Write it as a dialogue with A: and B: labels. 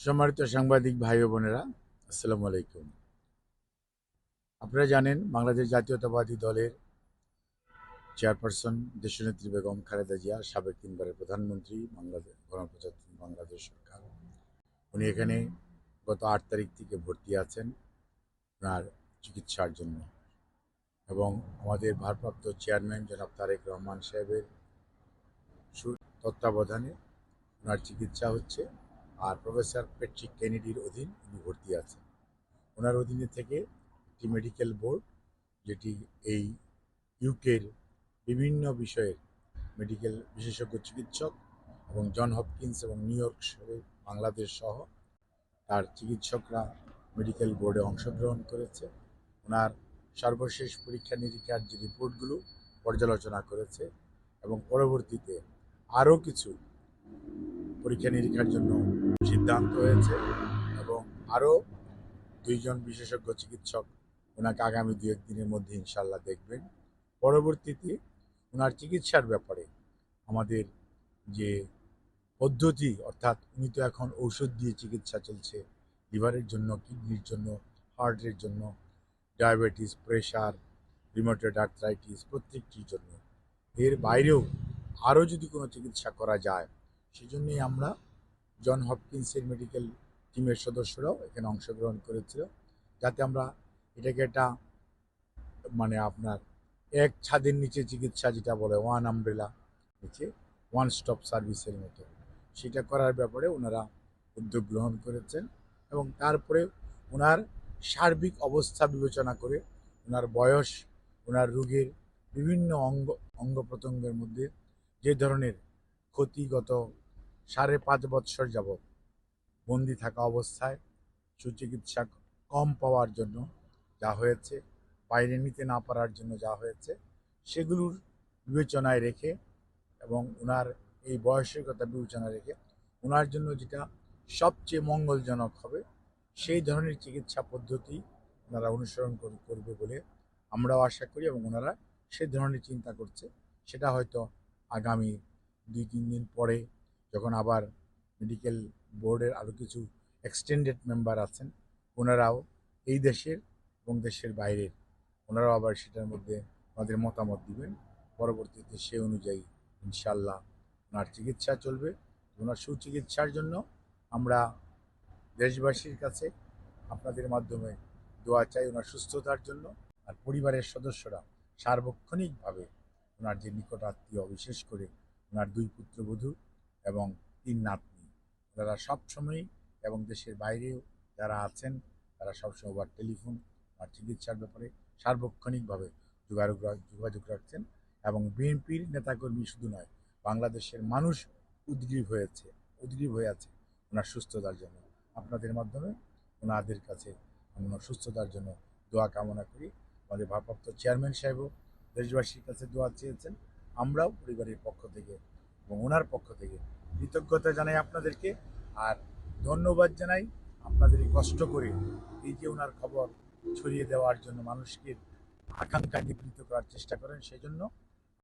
A: সম্মানিত সাংবাদিক ভাই ও বোনেরা, আসসালামু আলাইকুম। আপনারা জানেন বাংলাদেশ জাতীয়তাবাদী দলের চেয়ারপারসন দেশনেত্রী বেগম খালেদা জিয়া, সাবেক 3বারের প্রধানমন্ত্রী, বাংলাদেশ গণপ্রজাতন্ত্রী বাংলাদেশ সরকার। উনি এখানে গত 8 তারিখ থেকে ভর্তি আছেন ওনার চিকিৎসার জন্য, এবং আমাদের ভারপ্রাপ্ত চেয়ারম্যান জনাব তারেক রহমান সাহেবের তত্ত্বাবধানে ওনার চিকিৎসা হচ্ছে। আর প্রফেসর প্যাট্রিক কেনেডির অধীন উনি ভর্তি আছেন। ওনার অধীনে থেকে একটি মেডিকেল বোর্ড, যেটি এই ইউকের বিভিন্ন বিষয়ের মেডিকেল বিশেষজ্ঞ চিকিৎসক এবং জন হপকিন্স এবং নিউ ইয়র্ক শহরে বাংলাদেশ সহ তার চিকিৎসকরা মেডিকেল বোর্ডে অংশগ্রহণ করেছে। ওনার সর্বশেষ পরীক্ষা নিরীক্ষার যে রিপোর্টগুলো পর্যালোচনা করেছে, এবং পরবর্তীতে আরও কিছু পরীক্ষা নিরীক্ষার জন্য সিদ্ধান্ত হয়েছে, এবং আরও 2জন বিশেষজ্ঞ চিকিৎসক ওনাকে আগামী 2-1 দিনের মধ্যে ইনশাল্লাহ দেখবেন। পরবর্তীতে ওনার চিকিৎসার ব্যাপারে আমাদের যে পদ্ধতি, অর্থাৎ উনি তো এখন ঔষধ দিয়ে চিকিৎসা চলছে লিভারের জন্য, কিডনির জন্য, হার্টের জন্য, ডায়াবেটিস, প্রেশার, রিউমাটয়েড আর্থ্রাইটিস, প্রত্যেকটির জন্য। এর বাইরেও আরও যদি কোনো চিকিৎসা করা যায়, সেজন্যই আমরা জন হপকিন্সের মেডিকেল টিমের সদস্যরাও এখানে অংশগ্রহণ করেছিল, যাতে আমরা এটাকে একটা আপনার এক ছাদের নিচে চিকিৎসা, যেটা বলে ওয়ান আমব্রেলা নিচে ওয়ান স্টপ সার্ভিসের মতো, সেটা করার ব্যাপারে ওনারা উদ্যোগ গ্রহণ করেছেন। এবং তারপরে ওনার সার্বিক অবস্থা বিবেচনা করে, ওনার বয়স, ওনার রোগের বিভিন্ন অঙ্গ প্রত্যঙ্গের মধ্যে যে ধরনের ক্ষতি, গত 5.5 বৎসর যাবৎ বন্দি থাকা অবস্থায় সুচিকিৎসা কম পাওয়ার জন্য যা হয়েছে, বাইরে নিতে না পারার জন্য যা হয়েছে, সেগুলোর বিবেচনায় রেখে এবং ওনার এই বয়সের কথা বিবেচনায় রেখে ওনার জন্য যেটা সবচেয়ে মঙ্গলজনক হবে, সেই ধরনের চিকিৎসা পদ্ধতি ওনারা অনুসরণ করবে বলে আমরাও আশা করি, এবং ওনারা সেই ধরনের চিন্তা করছে। সেটা হয়তো আগামী 2-3 দিন পরে, যখন আবার মেডিকেল বোর্ডের আরও কিছু এক্সটেন্ডেড মেম্বার আছেন, ওনারাও এই দেশের এবং দেশের বাইরের, ওনারাও আবার সেটার মধ্যে আমাদের মতামত দিবেন। পরবর্তীতে সে অনুযায়ী ইনশাল্লাহ ওনার চিকিৎসা চলবে। ওনার সুচিকিৎসার জন্য আমরা দেশবাসীর কাছে আপনাদের মাধ্যমে দোয়া চাই ওনার সুস্থতার জন্য। আর পরিবারের সদস্যরা সার্বক্ষণিকভাবে ওনার যে নিকট আত্মীয়, বিশেষ করে ওনার 2 পুত্রবধূ এবং 3 নাতনি, ওনারা সবসময়ই, এবং দেশের বাইরেও যারা আছেন তারা সবসময় ওনার টেলিফোন আর চিকিৎসার ব্যাপারে সার্বক্ষণিকভাবে যোগাযোগ রাখছেন। এবং বিএনপির নেতাকর্মী শুধু নয়, বাংলাদেশের মানুষ উদ্গ্রীব হয়ে আছে ওনার সুস্থতার জন্য। আপনাদের মাধ্যমে ওনাদের কাছে ওনার সুস্থতার জন্য দোয়া কামনা করি। আমাদের ভারপ্রাপ্ত চেয়ারম্যান সাহেবও দেশবাসীর কাছে দোয়া চেয়েছেন। আমরাও পরিবারের পক্ষ থেকে এবং ওনার পক্ষ থেকে কৃতজ্ঞতা জানাই আপনাদেরকে, আর ধন্যবাদ জানাই আপনাদের এই কষ্ট করে এই যে ওনার খবর ছড়িয়ে দেওয়ার জন্য, মানুষকে আকাঙ্ক্ষা নিবৃত্ত করার চেষ্টা করেন, সেজন্য